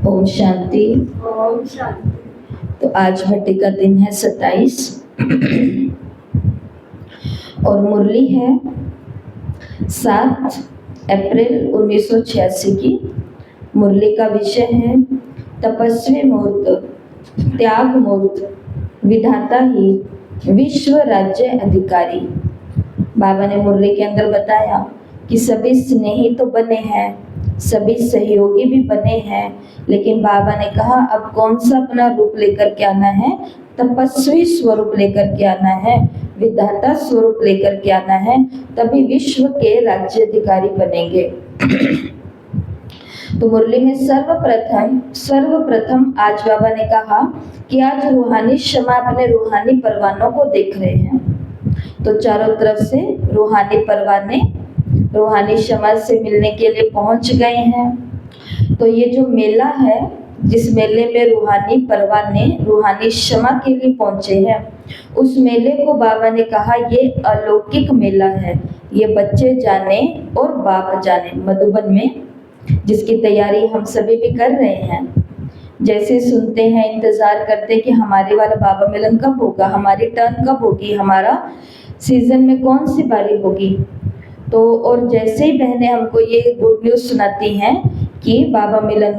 ओम शांति। ओम शांति। तो आज भट्टी का दिन है 27 और मुरली है 7 अप्रैल 1986 की। मुरली का विषय है तपस्वी मूर्त, त्याग मूर्त, विधाता ही विश्व राज्य अधिकारी। बाबा ने मुरली के अंदर बताया कि सभी स्नेही तो बने हैं, सभी सहयोगी भी बने हैं, लेकिन बाबा ने कहा अब कौन सा अपना रूप लेकर के आना है? तपस्वी स्वरूप लेकर के आना है, विधाता स्वरूप लेकर के आना है, तभी विश्व के राज्याधिकारी बनेंगे। तो मुरली में सर्वप्रथम आज बाबा ने कहा कि आज रूहानी क्षमा अपने रूहानी परवानों को देख रहे हैं। तो चारों तरफ से रूहानी परवाने रूहानी क्षमा से मिलने के लिए पहुंच गए हैं। तो ये जो मेला है, जिस मेले में रूहानी परवाने रूहानी क्षमा के लिए पहुंचे हैं, उस मेले को बाबा ने कहा ये अलौकिक मेला है। ये बच्चे जाने और बाप जाने, मधुबन में जिसकी तैयारी हम सभी भी कर रहे हैं। जैसे सुनते हैं, इंतजार करते हैं कि हमारे वाला बाबा मिलन कब होगा, हमारी टर्न कब होगी, हमारा सीजन में कौन सी बारी होगी। तो और जैसे ही बहनें हमको ये गुड न्यूज़ सुनाती हैं कि बाबा मिलन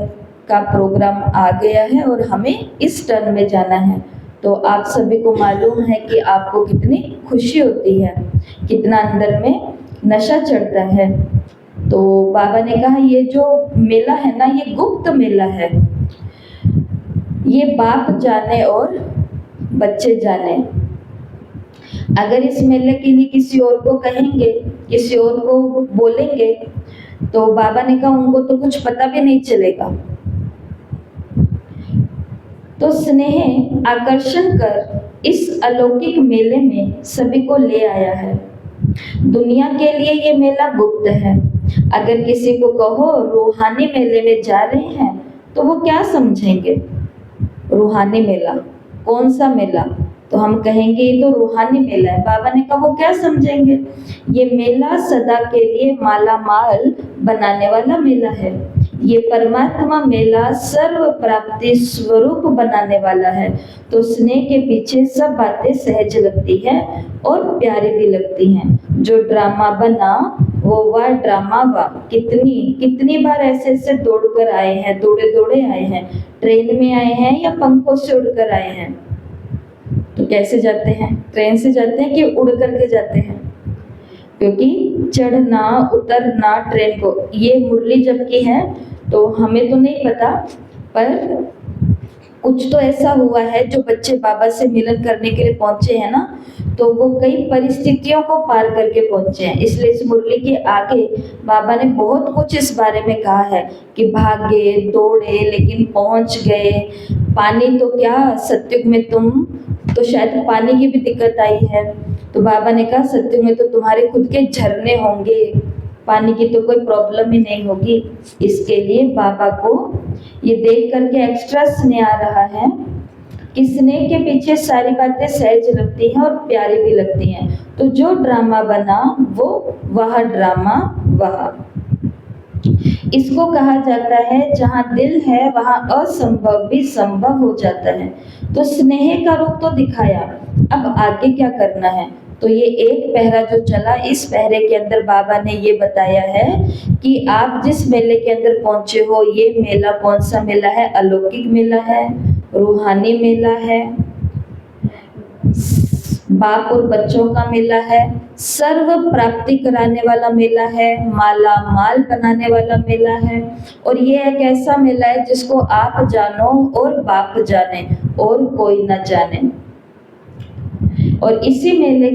का प्रोग्राम आ गया है और हमें इस टर्न में जाना है, तो आप सभी को मालूम है कि आपको कितनी खुशी होती है, कितना अंदर में नशा चढ़ता है। तो बाबा ने कहा ये जो मेला है ना, ये गुप्त मेला है, ये बाप जाने और बच्चे जाने। अगर इस मेले के लिए किसी और को कहेंगे, किसी और को बोलेंगे, तो बाबा ने कहा उनको तो कुछ पता भी नहीं चलेगा। तो स्नेह आकर्षण कर इस अलौकिक मेले में सभी को ले आया है। दुनिया के लिए ये मेला गुप्त है। अगर किसी को कहो रूहानी मेले में जा रहे हैं, तो वो क्या समझेंगे? रूहानी मेला, कौन सा मेला? तो हम कहेंगे ये तो रूहानी मेला है। बाबा ने कहा वो क्या समझेंगे? ये मेला सदा के लिए माला माल बनाने वाला मेला है। ये परमात्मा मेला सर्व प्राप्ति स्वरूप बनाने वाला है। तो स्नेह के पीछे सब बातें सहज लगती है और प्यारी भी लगती हैं। जो ड्रामा बना वो वाह ड्रामा वाह। कितनी बार ऐसे ऐसे दौड़कर आए हैं, दौड़े आए हैं, ट्रेन में आए हैं या पंखों से उड़कर आए हैं। तो कैसे जाते हैं? ट्रेन से जाते हैं कि उड़ करके जाते हैं? क्योंकि चढ़ना उतरना ट्रेन को, ये मुरली जब की है तो हमें तो नहीं पता, पर कुछ तो ऐसा हुआ है जो बच्चे बाबा से मिलन करने के लिए पहुंचे हैं ना, तो वो कई परिस्थितियों को पार करके पहुंचे हैं। इसलिए इस मुरली के आगे बाबा ने बहुत कुछ इस बारे में कहा है कि भागे दौड़े लेकिन पहुंच गए। पानी तो क्या, सत्युग में तुम तो शायद पानी की भी दिक्कत आई है, तो बाबा ने कहा सत्युग में तो तुम्हारे खुद के झरने होंगे, पानी की तो कोई प्रॉब्लम ही नहीं होगी। इसके लिए बाबा को ये देख करके एक्स्ट्रा स्नेह आ रहा है कि स्नेह के पीछे सारी बातें सहज लगती हैं और प्यारी भी लगती हैं। तो जो ड्रामा बना वो वह ड्रामा वह। इसको कहा जाता है जहाँ दिल है वहाँ असंभव भी संभव हो जाता है। तो स्नेह का रूप तो दिखाया, अब आगे क्या करना है? तो ये एक पहरा जो चला, इस पहरे के अंदर बाबा ने ये बताया है कि आप जिस मेले के अंदर पहुंचे हो, ये मेला कौन सा मेला है? अलौकिक मेला है, रूहानी मेला है, बाप और बच्चों का मेला है, सर्व प्राप्ति कराने वाला मेला है, माला माल बनाने वाला मेला है। और ये एक ऐसा मेला है जिसको आप जानो और बाप जाने और कोई न जाने। और इसी मेले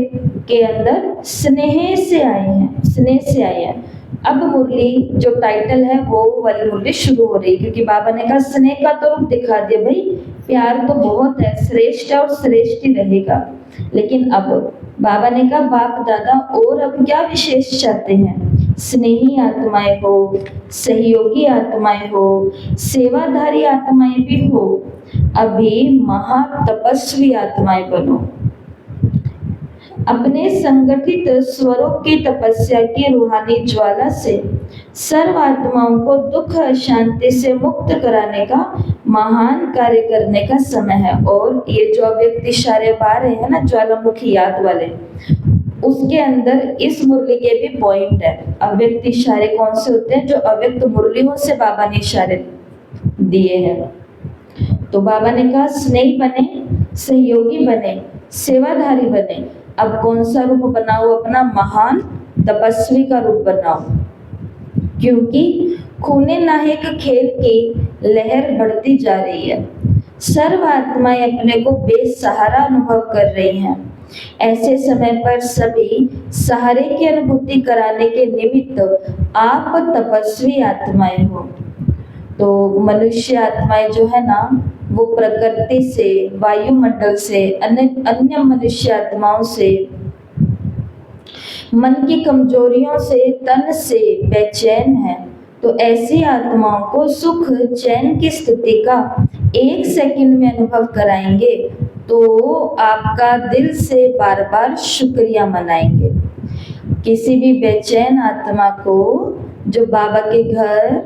के अंदर स्नेह से आए हैं। अब मुरली जो टाइटल है वो वाली मुरली शुरू हो रही है, क्योंकि बाबा ने कहा स्नेह का तो रूप दिखा दिया भाई, प्यार तो बहुत है, श्रेष्ठ है और श्रेष्ठ ही रहेगा। लेकिन अब बाबा ने कहा बाप दादा और अब क्या विशेष चाहते हैं? स्नेही आत्माएं हो, सहयोगी आत्माएं हो, सेवाधारी आत्माएं भी हो, अभी महातपस्वी आत्माएं बनो। अपने संगठित स्वरूप की तपस्या की रूहानी ज्वाला से सर्व आत्माओं को दुख अशांति से मुक्त कराने का महान कार्य करने का समय है। और ये जो अव्यक्त इशारे पा रहे हैं ना, ज्वालामुखी याद वाले, उसके अंदर इस मुरली के भी पॉइंट है। अव्यक्त इशारे कौन से होते हैं? जो अव्यक्त मुरलियों से बाबा ने इशारे दिए हैं। तो बाबा ने कहा स्नेही बने, सहयोगी बने, सेवाधारी बने। अब कौन सा रूप बनाओ? अपना महान तपस्वी का रूप बनाओ, क्योंकि खूने नाहक खेल की लहर बढ़ती जा रही है। सर्व आत्माएं अपने को बेसहारा अनुभव कर रही हैं। ऐसे समय पर सभी सहारे की अनुभूति कराने के निमित्त आप तपस्वी आत्माएं हो। तो मनुष्य आत्माएं जो है ना, वो प्रकृति से, वायुमंडल से, अन्य मनुष्य आत्माओं से, मन की कमजोरियों से, तन से बेचैन है। तो ऐसी आत्माओं को सुख चैन की स्थिति का 1 सेकंड में अनुभव कराएंगे तो आपका दिल से बार बार शुक्रिया मनाएंगे। किसी भी बेचैन आत्मा को जो बाबा के घर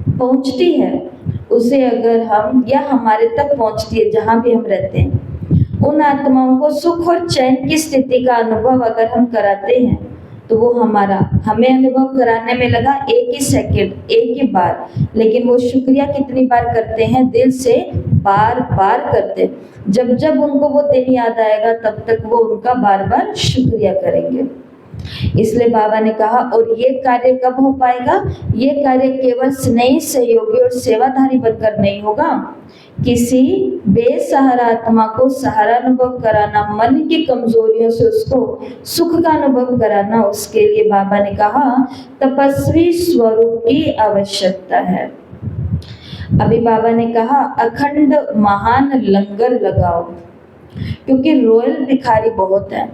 पहुंचती है, उसे अगर हम, या हमारे तक पहुंचती है जहां भी हम रहते हैं, उन आत्माओं को सुख और चैन की स्थिति का अनुभव अगर हम कराते हैं तो वो हमें अनुभव कराने में लगा 1 ही सेकंड, 1 ही बार, लेकिन वो शुक्रिया कितनी बार करते हैं? दिल से बार बार करते। जब जब उनको वो दिन याद आएगा तब तक वो उनका बार बार शुक्रिया करेंगे। इसलिए बाबा ने कहा, और ये कार्य कब हो पाएगा? ये कार्य केवल स्नेही, सहयोगी और सेवाधारी बनकर नहीं होगा। किसी बेसहारा आत्मा को सहारा अनुभव कराना, मन की कमजोरियों से उसको सुख का अनुभव कराना, उसके लिए बाबा ने कहा तपस्वी स्वरूप की आवश्यकता है। अभी बाबा ने कहा अखंड महान लंगर लगाओ, क्योंकि रॉयल भिखारी बहुत है।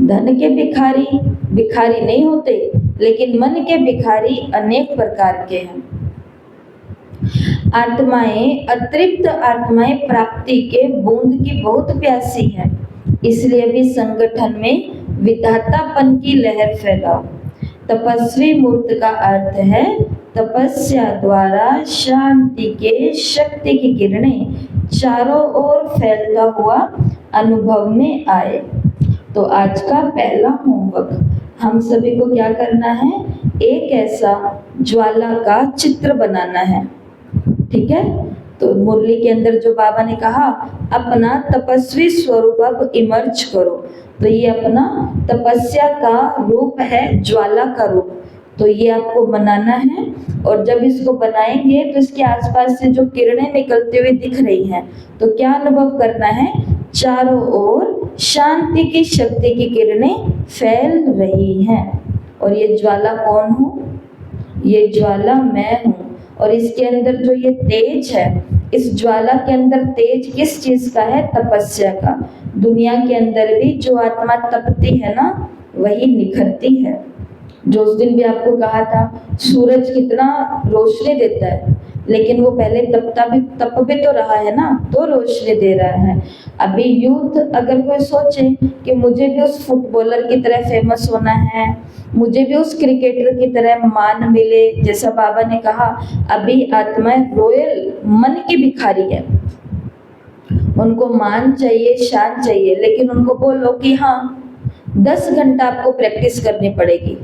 धन के भिखारी नहीं होते, लेकिन मन के भिखारी अनेक प्रकार के हैं। आत्माएं, अतृप्त आत्माएं प्राप्ति के बूंद की बहुत प्यासी है। इसलिए भी संगठन में विधातापन की लहर फैलाओ। तपस्वी मूर्त का अर्थ है तपस्या द्वारा शांति के शक्ति की किरणें चारों ओर फैलता हुआ अनुभव में आए। तो आज का पहला होमवर्क, हम सभी को क्या करना है? एक ऐसा ज्वाला का चित्र बनाना है। ठीक है? तो मुरली के अंदर जो बाबा ने कहा अपना तपस्वी स्वरूप अब इमर्ज करो, तो ये अपना तपस्या का रूप है, ज्वाला का रूप। तो ये आपको बनाना है, और जब इसको बनाएंगे तो इसके आसपास से जो किरणें निकलती हुई दिख रही हैं, तो क्या अनुभव करना है? चारों ओर शांति की शक्ति की किरणें फैल रही हैं। और ये ज्वाला कौन हूँ? ये ज्वाला मैं हूँ। और इसके अंदर जो ये तेज है, इस ज्वाला के अंदर तेज किस चीज का है? तपस्या का। दुनिया के अंदर भी जो आत्मा तपती है ना, वही निखरती है। जो उस दिन भी आपको कहा था, सूरज कितना रोशनी देता है, लेकिन वो पहले तप भी तो रहा है ना, तो रोशनी दे रहा है। अभी यूथ अगर कोई सोचे कि मुझे भी उस फुटबॉलर की तरह फेमस होना है, मुझे भी उस क्रिकेटर की तरह मान मिले, जैसा बाबा ने कहा, अभी आत्माएं रॉयल मन की भिखारी है। उनको मान चाहिए, शान चाहिए, लेकिन उनको बोलो कि हाँ 10 घंटा आपको प्रैक्टिस करनी पड़ेगी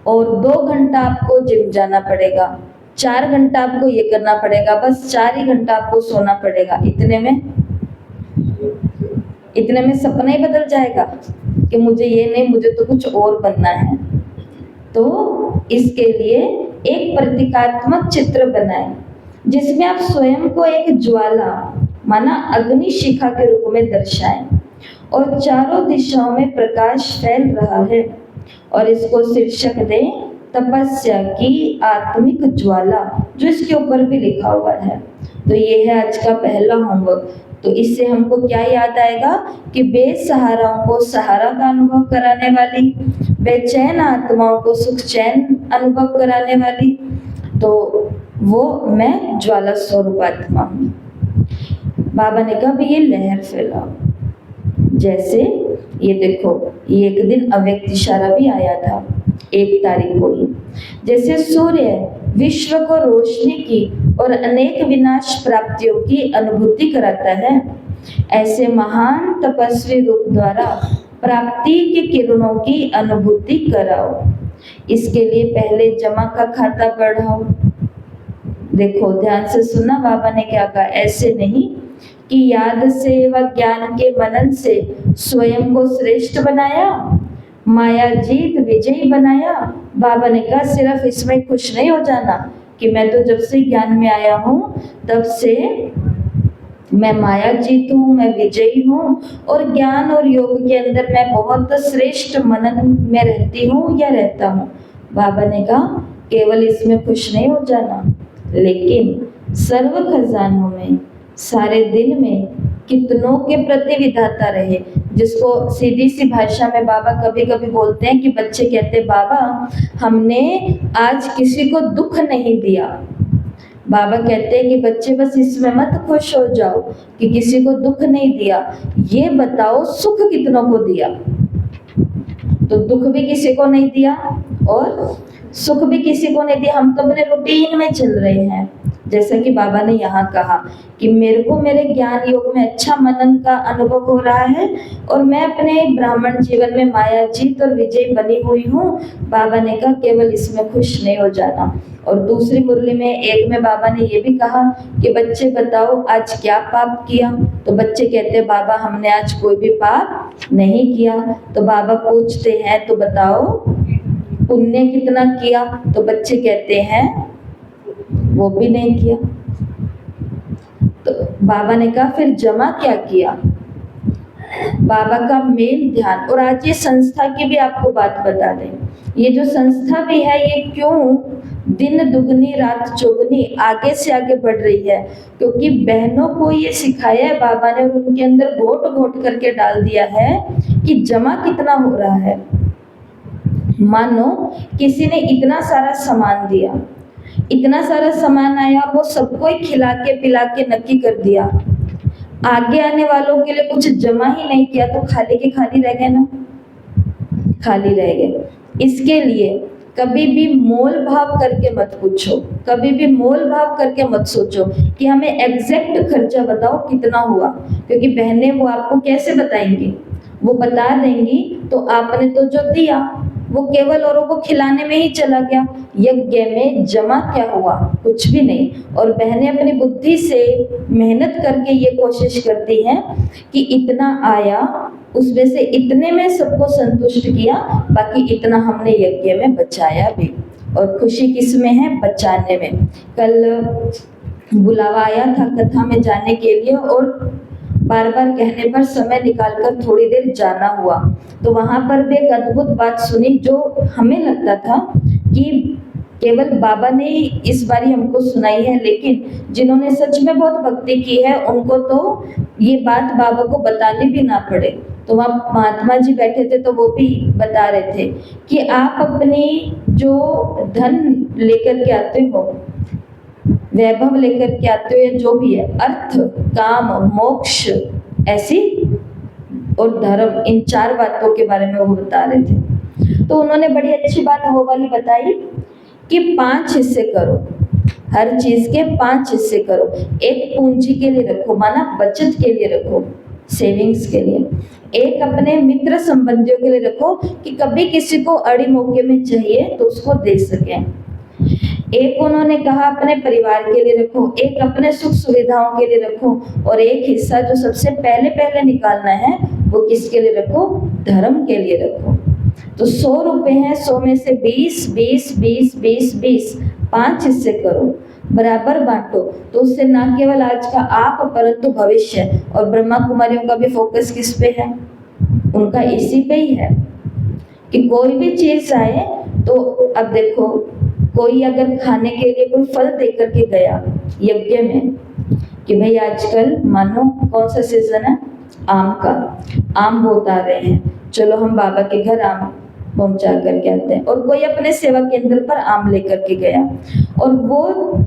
और 2 घंटा आपको जिम जाना पड़ेगा, 4 घंटा आपको ये करना पड़ेगा, बस 4 ही घंटा आपको सोना पड़ेगा। इतने में सपना ही बदल जाएगा कि मुझे ये नहीं, मुझे तो कुछ और बनना है। तो इसके लिए एक प्रतीकात्मक चित्र बनाएं, जिसमें आप स्वयं को एक ज्वाला माना अग्नि शिखा के रूप में दर्शाएं, और चारों दिशाओं में प्रकाश फैल रहा है। और इसको शीर्षक दें तपस्या की आत्मिक ज्वाला, जो इसके ऊपर भी लिखा हुआ है। तो ये है आज का पहला होमवर्क। तो इससे हमको क्या याद आएगा कि बेसहाराओं को सहारा का अनुभव कराने वाली, बेचैन आत्माओं को सुख चैन अनुभव कराने वाली, तो वो मैं ज्वाला स्वरूप आत्मा हूँ। बाबा ने कहा भी ये लहर फैलाओ। जैसे ये देखो, ये एक दिन अव्यक्त इशारा भी आया था 1 तारीख को ही। जैसे सूर्य विश्व को रोशनी की और अनेक विनाश प्राप्तियों की अनुभूति कराता है, ऐसे महान तपस्वी रूप द्वारा प्राप्ति की किरणों की अनुभूति कराओ। इसके लिए पहले जमा का खाता बढ़ाओ। देखो ध्यान से सुना, बाबा ने क्या कहा, ऐसे नहीं कि याद से व ज्ञान के मनन से स्वयं को श्रेष्ठ बनाया, माया जीत विजयी बनाया। बाबा ने कहा सिर्फ इसमें खुश नहीं हो जाना कि मैं तो जब से ज्ञान में आया हूँ तब से मैं माया जीत हूँ, मैं विजयी हूँ, और ज्ञान और योग के अंदर मैं बहुत श्रेष्ठ मनन में रहती हूँ या रहता हूँ। बाबा ने कहा केवल इसमें खुश नहीं हो जाना, लेकिन सर्व खजानों में सारे दिन में कितनों के प्रति विधाता रहे। जिसको सीधी सी भाषा में बाबा कभी कभी बोलते हैं कि बच्चे कहते बाबा हमने आज किसी को दुख नहीं दिया। बाबा कहते हैं कि बच्चे बस इसमें मत खुश हो जाओ कि किसी को दुख नहीं दिया, ये बताओ सुख कितनों को दिया। तो दुख भी किसी को नहीं दिया और सुख भी किसी को नहीं दिया। हम तो अपने रूटीन में चल रहे हैं। जैसा कि बाबा ने यहाँ कहा कि मेरे को मेरे ज्ञान योग में अच्छा मनन का अनुभव हो रहा है और मैं अपने ब्राह्मण जीवन में माया जीत और विजय बनी हुई हूँ। बाबा ने कहा केवल इसमें खुश नहीं हो जाना। और दूसरी मुरली में एक में बाबा ने ये भी कहा कि बच्चे बताओ आज क्या पाप किया। तो बच्चे कहते बाबा हमने आज कोई भी पाप नहीं किया। तो बाबा पूछते हैं तो बताओ पुण्य कितना किया। तो बच्चे कहते हैं वो भी नहीं किया। तो बाबा ने कहा फिर जमा क्या किया। बाबा का मेन ध्यान, और आज ये संस्था की भी आपको बात बता दें, ये जो संस्था भी है ये क्यों दिन दुगनी रात चौगुनी आगे से आगे बढ़ रही है, क्योंकि बहनों को ये सिखाया है बाबा ने और उनके अंदर घोट घोट करके डाल दिया है कि जमा कितना हो रहा है। मानो किसी ने इतना सारा सामान दिया, इतना सारा सामान आया, वो सबको ही खिला के पिला के नक्की कर दिया, आगे आने वालों के लिए कुछ जमा ही नहीं किया तो खाली के खाली रह गए ना, खाली रह गए। इसके लिए कभी भी मोल भाव करके मत पूछो, कभी भी मोल भाव करके मत सोचो कि हमें एग्जैक्ट खर्चा बताओ कितना हुआ, क्योंकि बहनें वो आपको कैसे बताएंगी, वो बता देंगी तो आपने तो जो दिया वो केवल औरों को खिलाने में ही चला गया। यज्ञ में जमा क्या हुआ, कुछ भी नहीं। और बहनें अपनी बुद्धि से मेहनत करके ये कोशिश करती हैं कि इतना आया उसमें से इतने में सबको संतुष्ट किया, बाकी इतना हमने यज्ञ में बचाया भी। और खुशी किस में है, बचाने में। कल बुलावा आया था कथा में जाने के लिए और बार बार कहने पर समय निकालकर थोड़ी देर जाना हुआ, तो वहां पर भी एक अद्भुत बात सुनी जो हमें लगता था कि केवल बाबा ने इस बारी हमको सुनाई है, लेकिन जिन्होंने सच में बहुत भक्ति की है उनको तो ये बात बाबा को बतानी भी ना पड़े। तो वहाँ महात्मा जी बैठे थे तो वो भी बता रहे थे कि आप अपनी जो धन लेकर के आते हो, वैभव लेकर के आते हो, या जो भी है, अर्थ काम मोक्ष ऐसी और धर्म, इन 4 बातों के बारे में वो बता रहे थे। तो उन्होंने बड़ी अच्छी बात वो वाली बताई कि 5 हिस्से करो, हर चीज के 5 हिस्से करो। एक पूंजी के लिए रखो, माना बचत के लिए रखो, सेविंग्स के लिए। एक अपने मित्र संबंधियों के लिए रखो कि कभी किसी को अड़ी मौके में चाहिए तो उसको दे सके। एक उन्होंने कहा अपने परिवार के लिए रखो, एक अपने सुख सुविधाओं के लिए रखो, और एक हिस्सा जो सबसे पहले निकालना है वो किसके लिए रखो, धर्म के लिए रखो। तो 100 रुपए हैं, 100 में से 20 20 20 20 20 5 हिस्से करो, बराबर बांटो। तो उससे ना केवल आज का आप परंतु भविष्य। और ब्रह्मा कुमारियों का भी फोकस किस पे है, उनका इसी पे ही है कि कोई भी चीज आए तो अब देखो, कोई अगर खाने के लिए कोई फल देकर के गया यज्ञ में कि भाई आजकल मानो कौन सा सीजन है, आम का, आम बहुत आ रहे हैं, चलो हम बाबा के घर आम पहुंचा करके आते हैं। और कोई अपने सेवा केंद्र पर आम लेकर के गया और वो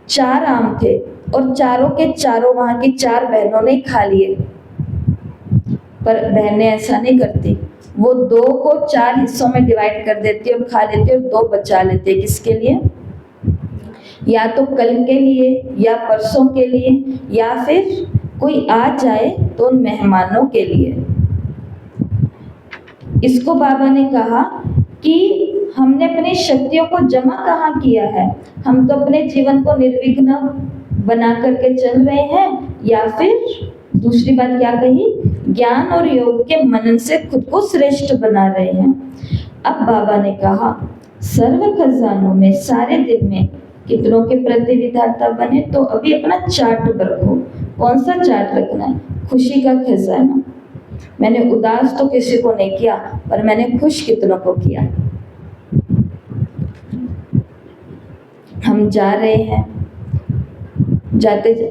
4 आम थे और चारों के चारों वहां की 4 बहनों ने खा लिए। पर बहनें ऐसा नहीं करती, वो 2 को 4 हिस्सों में डिवाइड कर देती है और खा लेती है और 2 बचा लेती है। किसके लिए? या तो कल के लिए, या परसों के लिए, या फिर कोई आ जाए तो उन मेहमानों के लिए। इसको बाबा ने कहा कि हमने अपनी शक्तियों को जमा कहाँ किया है? हम तो अपने जीवन को निर्विघ्न बना करके चल रहे हैं, या फिर दूसरी बात क्या कही? ज्ञान और योग के मनन से खुद को श्रेष्ठ बना रहे हैं। अब बाबा ने कहा सर्व खजानों में सारे दिन में कितनों के प्रति विधाता बने? तो अभी अपना चार्ट रखो। कौन सा चार्ट रखना है? खुशी का खजाना। मैंने उदास तो किसी को नहीं किया, पर मैंने खुश कितनों को किया। हम जा रहे हैं,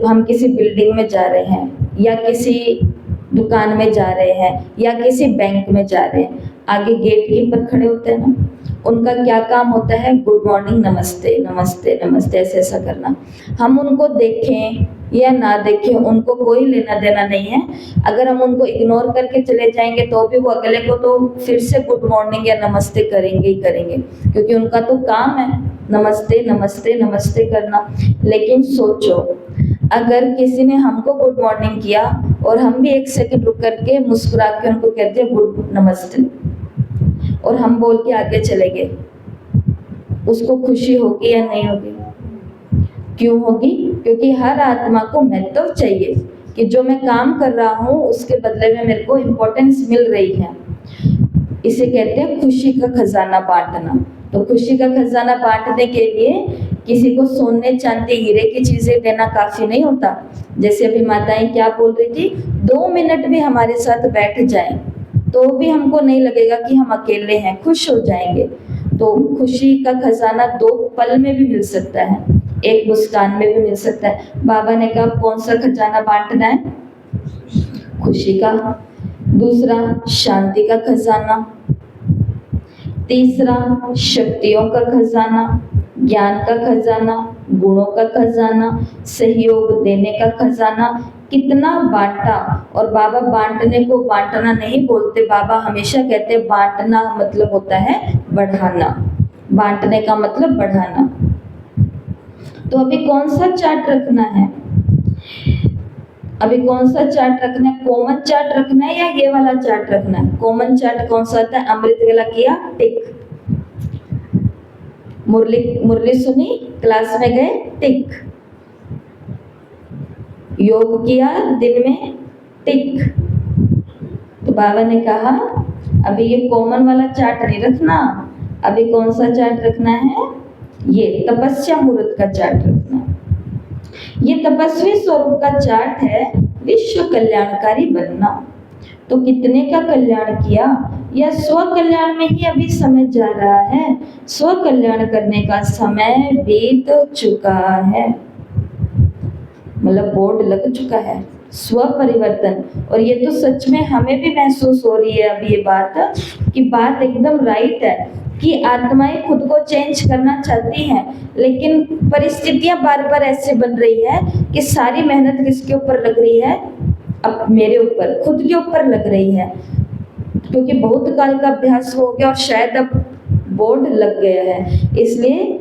हम किसी बिल्डिंग में जा रहे हैं, या किसी दुकान में जा रहे हैं, या किसी बैंक में जा रहे हैं। आगे गेट कीपर खड़े होते हैं ना, उनका क्या काम होता है? गुड मॉर्निंग, नमस्ते नमस्ते नमस्ते, ऐसे ऐसा करना। हम उनको देखें या ना देखें, उनको कोई लेना देना नहीं है। अगर हम उनको इग्नोर करके चले जाएंगे तो भी वो अगले को तो फिर से गुड मॉर्निंग या नमस्ते करेंगे ही करेंगे, क्योंकि उनका तो काम है नमस्ते नमस्ते नमस्ते करना। लेकिन सोचो, अगर किसी ने हमको गुड मॉर्निंग किया और हम भी 1 सेकंड रुक करके मुस्कुरा के उनको कह दिया गुड नमस्ते, और हम बोल के आगे चले गए, उसको खुशी होगी या नहीं होगी? क्यों होगी? क्योंकि हर आत्मा को महत्व चाहिए कि जो मैं काम कर रहा हूँ उसके बदले में मेरे को इम्पोर्टेंस मिल रही है। इसे कहते हैं खुशी का खजाना बांटना। तो खुशी का खजाना बांटने के लिए किसी को सोने चांदी हीरे की चीजें देना काफी नहीं होता। जैसे अभी माताएं क्या बोल रही थी, 2 मिनट भी हमारे साथ बैठ जाएं तो भी हमको नहीं लगेगा कि हम अकेले हैं, खुश हो जाएंगे। तो खुशी का खजाना 2 पल में भी मिल सकता है, 1 मुस्कान में भी मिल सकता है। बाबा ने कहा कौन सा खजाना बांटना है? खुशी का। दूसरा शांति का खजाना। तीसरा शक्तियों का खजाना, ज्ञान का खजाना, गुणों का खजाना, सहयोग देने का खजाना। कितना बांटा। और बाबा बांटने को बांटना नहीं बोलते, बाबा हमेशा कहते हैं बांटना मतलब होता है बढ़ाना। बांटने का मतलब बढ़ाना। तो अभी कौन सा चार्ट रखना है? अभी कौन सा चार्ट रखना है? कॉमन चार्ट रखना है या ये वाला चार्ट रखना है? कॉमन चार्ट कौन सा होता है? अमृत वेला किया, टिक। मुरली सुनी, क्लास में गए, टिक। योग किया दिन में, टिक। तो बाबा ने कहा अभी ये कॉमन वाला चार्ट नहीं रखना, अभी कौन सा चार्ट रखना है? ये तपस्या मुहूर्त का चार्ट रखना। ये तपस्वी स्वरूप का चार्ट है, विश्व कल्याणकारी बनना। तो कितने का कल्याण किया? या स्व कल्याण में ही अभी समय जा रहा है? स्व कल्याण करने का समय बीत चुका है, मतलब बोर्ड लग चुका है। स्व परिवर्तन। और ये तो सच में हमें भी महसूस हो रही है अभी ये बात, कि बात एकदम राइट है कि आत्माएं खुद को चेंज करना चाहती हैं, लेकिन परिस्थितियां बार बार ऐसे बन रही है कि सारी मेहनत किसके ऊपर लग रही है? अब मेरे ऊपर, खुद के ऊपर लग रही है, क्योंकि बहुत काल का अभ्यास हो गया और शायद अब बोर्ड लग गया है। इसलिए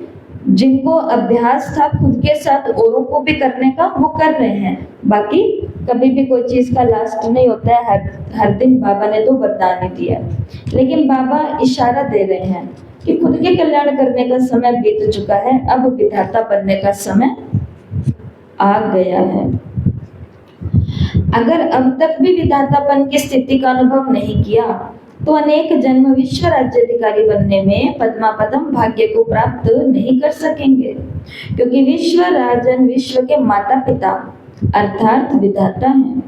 जिनको अभ्यास था खुद के साथ औरों को भी करने का, वो कर रहे हैं। बाकी कभी भी कोई चीज का लास्ट नहीं होता है, हर दिन बाबा ने तो वरदान ही दिया। लेकिन बाबा इशारा दे रहे हैं कि खुद के कल्याण करने का समय बीत चुका है, अब विधाता बनने का समय आ गया है। अगर अब तक भी विधातापन की स्थिति का अनुभव नहीं किया तो अनेक जन्म विश्व राज्याधिकारी बनने में पद्मापदम भाग्य को प्राप्त नहीं कर सकेंगे, क्योंकि विश्व राजन विश्व के माता पिता अर्थात विधाता हैं।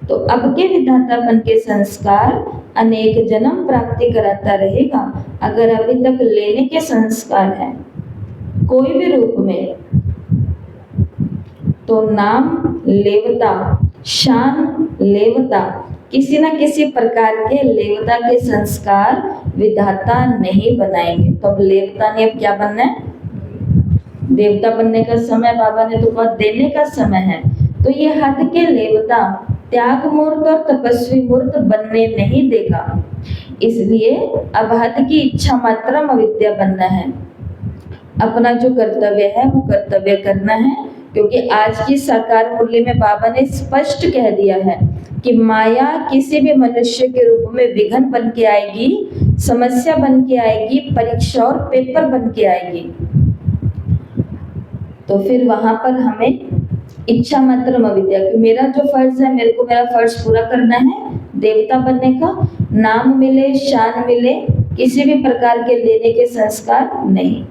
तो अब के विधातापन के संस्कार अनेक जन्म प्राप्ति कराता रहेगा। अगर अभी तक लेने के संस्कार हैं कोई भी रूप में, तो नाम लेवता, शान लेवता, किसी न किसी प्रकार के लेवता के संस्कार विधाता नहीं बनाएंगे। तो अब लेवता ने अब क्या बनना है? देवता बनने का समय बाबा ने तो बहुत देने का समय है। तो ये हद के लेवता त्याग मूर्त और तपस्वी मूर्त बनने नहीं देगा। इसलिए अबाध की इच्छा मात्रम अविद्या बनना है। अपना जो कर्तव्य है वो कर्तव्य करना है, क्योंकि आज की साकार मुरली में बाबा ने स्पष्ट कह दिया है कि माया किसी भी मनुष्य के रूप में विघ्न बन के आएगी, समस्या बन के आएगी, परीक्षा और पेपर बन के आएगी। तो फिर वहां पर हमें इच्छा मात्र अविद्या कि मेरा जो फर्ज है, मेरे को मेरा फर्ज पूरा करना है, देवता बनने का, नाम मिले, शान मिले, किसी भी प्रकार के लेने के संस्कार नहीं।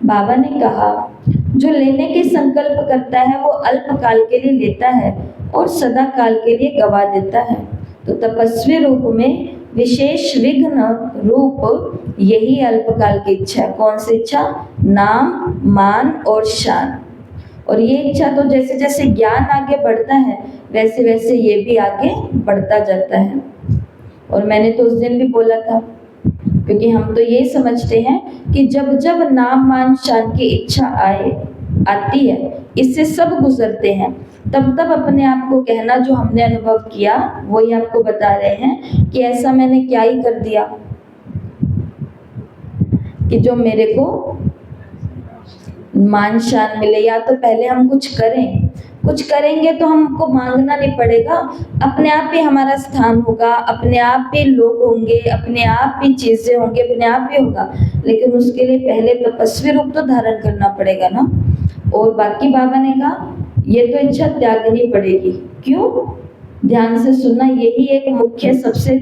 बाबा ने कहा जो लेने के संकल्प करता है वो अल्पकाल के लिए लेता है और सदा काल के लिए गवा देता है। तो तपस्वी रूप में विशेष विघ्न रूप यही अल्पकाल की इच्छा है। कौन सी इच्छा? नाम, मान और शान। और ये इच्छा तो जैसे जैसे ज्ञान आगे बढ़ता है वैसे वैसे ये भी आगे बढ़ता जाता है। और मैंने तो उस दिन भी बोला था, क्योंकि हम तो ये समझते हैं कि जब जब नाम, मान, शान की इच्छा आती है, इससे सब गुजरते हैं, तब तब अपने आप को कहना जो हमने अनुभव किया वही आपको बता रहे हैं कि ऐसा मैंने क्या ही कर दिया कि जो मेरे को मान शान मिले। या तो पहले हम कुछ करें, कुछ करेंगे तो हमको मांगना नहीं पड़ेगा, अपने आप ही हमारा स्थान होगा, अपने आप ही लोग होंगे, अपने आप ही चीजें होंगी, अपने आप ही होगा। लेकिन उसके लिए पहले तपस्वी रूप तो धारण करना पड़ेगा ना। और बाकी बाबा ने कहा ये तो इच्छा त्यागनी पड़ेगी। क्यों? ध्यान से सुनना, यही एक मुख्य सबसे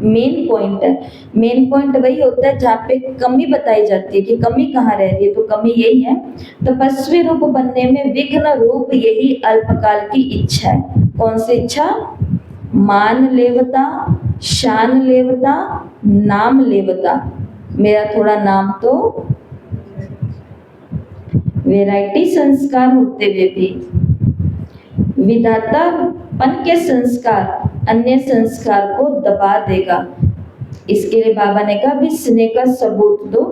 मेन पॉइंट है। मेन पॉइंट वही होता है जहाँ पे कमी बताई जाती है कि कमी कहाँ रह रही है। तो कमी यही है, तपस्वी रूप बनने में विघ्न रूप यही अल्पकाल की इच्छा है। कौन सी इच्छा? मान लेवता, शान लेवता, नाम लेवता। मेरा थोड़ा नाम तो वैरायटी संस्कार होते हुए भी विधातापन के संस्कार अन्य संस्कार को दबा देगा। इसके लिए बाबा ने कहा भी स्नेह का सबूत दो,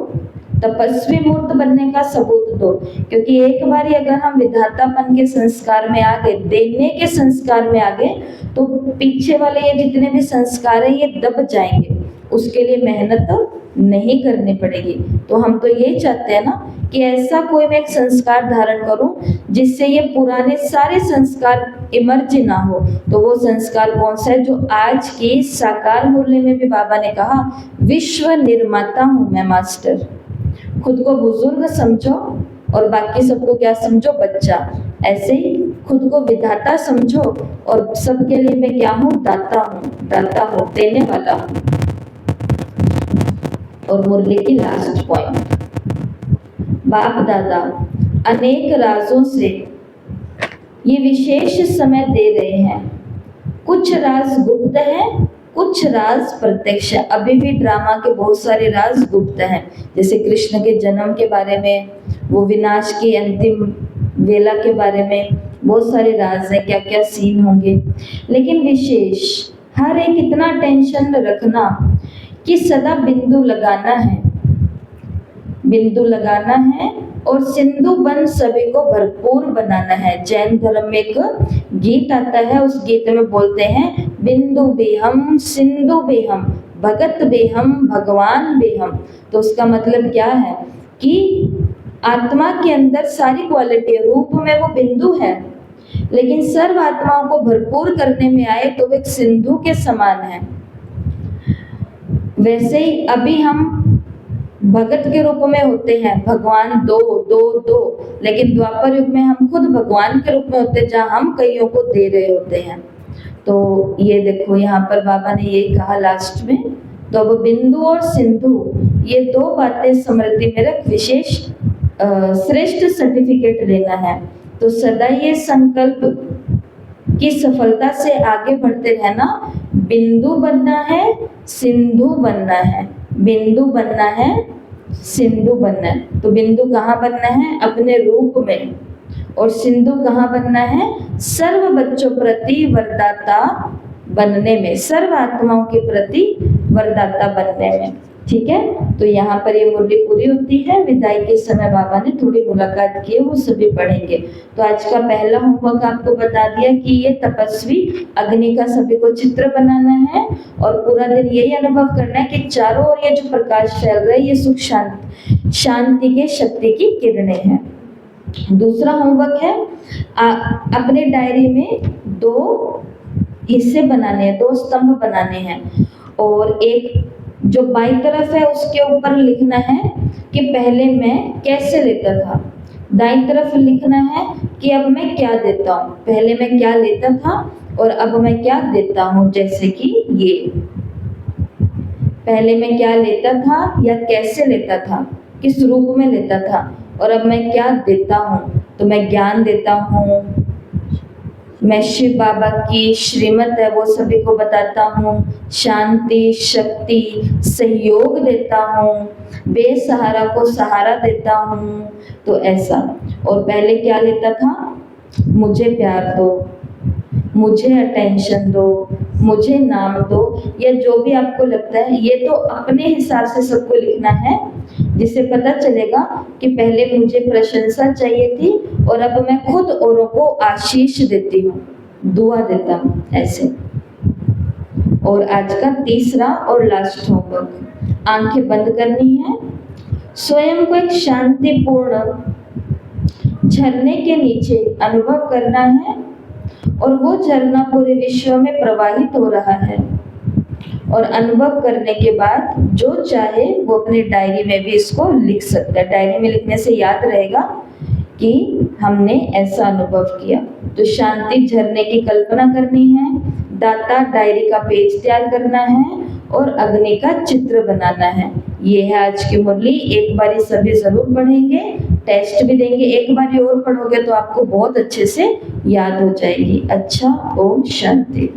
तपस्वी मूर्त बनने का सबूत दो। क्योंकि एक बार अगर हम विधातापन के संस्कार में आ गए, देने के संस्कार में आ गए, तो पीछे वाले ये जितने भी संस्कार है ये दब जाएंगे। उसके लिए मेहनत नहीं करनी पड़ेगी। तो हम तो ये चाहते हैं ना कि ऐसा कोई मैं एक संस्कार धारण करूं जिससे ये पुराने सारे संस्कार इमर्ज ना हो। तो वो संस्कार कौन सा है? जो आज की साकार मुरली में भी बाबा ने कहा, विश्व निर्माता हूं मैं मास्टर। खुद को बुजुर्ग समझो और बाकी सबको क्या समझो? बच्चा। ऐसे ही खुद को विधाता समझो और सबके लिए मैं क्या हूँ? दाता हूँ। दाता हूँ, देने वाला हूँ। और मुरली की लास्ट पॉइंट, बाप दादा अनेक राजों से ये विशेष समय दे रहे हैं। कुछ राज गुप्त हैं, कुछ राज प्रत्यक्ष है। अभी भी ड्रामा के बहुत सारे राज गुप्त हैं, जैसे कृष्ण के जन्म के बारे में, वो विनाश की अंतिम वेला के बारे में बहुत सारे राज हैं, क्या क्या सीन होंगे। लेकिन विशेष हर एक इतना टेंशन रखना कि सदा बिंदु लगाना है, बिंदु लगाना है और सिंधु बन सभी को भरपूर बनाना है। जैन धर्म में एक गीत आता है, उस गीत में बोलते हैं बिंदु भी हम, सिंधु भी हम, भगत भी हम, भगवान भी हम। तो उसका मतलब क्या है कि आत्मा के अंदर सारी क्वालिटी, रूप में वो बिंदु है, लेकिन सर्व आत्माओं को भरपूर करने में आए तो वो एक सिंधु के समान है। वैसे ही अभी हम भगत के रूप में होते हैं, भगवान दो दो दो, लेकिन द्वापर युग में हम खुद भगवान के रूप में होते हैं, जहाँ हम कईयों को दे रहे होते हैं। तो ये देखो यहाँ पर बाबा ने यही कहा लास्ट में, तो अब बिंदु और सिंधु ये दो बातें स्मृति में रख विशेष श्रेष्ठ सर्टिफिकेट लेना है। तो सदा ये संकल्प की सफलता से आगे बढ़ते रहना, बिंदु बनना है, सिंधु बनना है, बिंदु बनना है, सिंधु बनना है। तो बिंदु कहाँ बनना है? अपने रूप में। और सिंधु कहाँ बनना है? सर्व बच्चों प्रति वरदाता बनने में, सर्व आत्माओं के प्रति वरदाता बनने में। ठीक है, तो यहाँ पर ये मुरली पूरी होती है। विदाई के समय बाबा ने थोड़ी मुलाकात की है, वो सभी पढ़ेंगे। तो आज का पहला होमवर्क आपको बता दिया कि ये तपस्वी अग्नि का सभी को चित्र बनाना है और पूरा दिन यही अनुभव करना है कि चारों ओर ये जो प्रकाश फैल रहा है ये सुख शांति के शक्ति की किरणें हैं। दूसरा होमवर्क है अपने डायरी में 2 हिस्से बनाने हैं, 2 स्तंभ बनाने हैं और एक जो बाईं तरफ है उसके ऊपर लिखना है कि पहले मैं कैसे लेता था। दाईं तरफ लिखना है कि अब मैं क्या देता हूँ। पहले मैं क्या लेता था और अब मैं क्या देता हूँ। जैसे कि ये पहले मैं क्या लेता था या कैसे लेता था, किस रूप में लेता था और अब मैं क्या देता हूँ। तो मैं ज्ञान देता हूँ, मैं शिव बाबा की श्रीमत है वो सभी को बताता हूँ, शांति शक्ति सहयोग देता हूँ, बेसहारा को सहारा देता हूँ। तो ऐसा। और पहले क्या लेता था, मुझे प्यार दो, मुझे अटेंशन दो, मुझे नाम दो, या जो भी आपको लगता है। ये तो अपने हिसाब से सबको लिखना है, जिससे पता चलेगा कि पहले मुझे प्रशंसा चाहिए थी और अब मैं खुद औरों को आशीष देती हूँ, दुआ देता हूँ, ऐसे। और आज का तीसरा और लास्ट होमवर्क, आंखें बंद करनी है, स्वयं को एक शांतिपूर्ण झरने के नीचे अनुभव करना है और वो झरना पूरे विश्व में प्रवाहित हो रहा है। और अनुभव करने के बाद जो चाहे वो अपनी डायरी में भी इसको लिख सकता है। डायरी में लिखने से याद रहेगा कि हमने ऐसा अनुभव किया। तो शांति झरने की कल्पना करनी है, दाता डायरी का पेज तैयार करना है और अग्नि का चित्र बनाना है। ये है आज की मुरली। एक बार सभी जरूर पढ़ेंगे, टेस्ट भी देंगे। एक बार और पढ़ोगे तो आपको बहुत अच्छे से याद हो जाएगी। अच्छा, ओम शांति।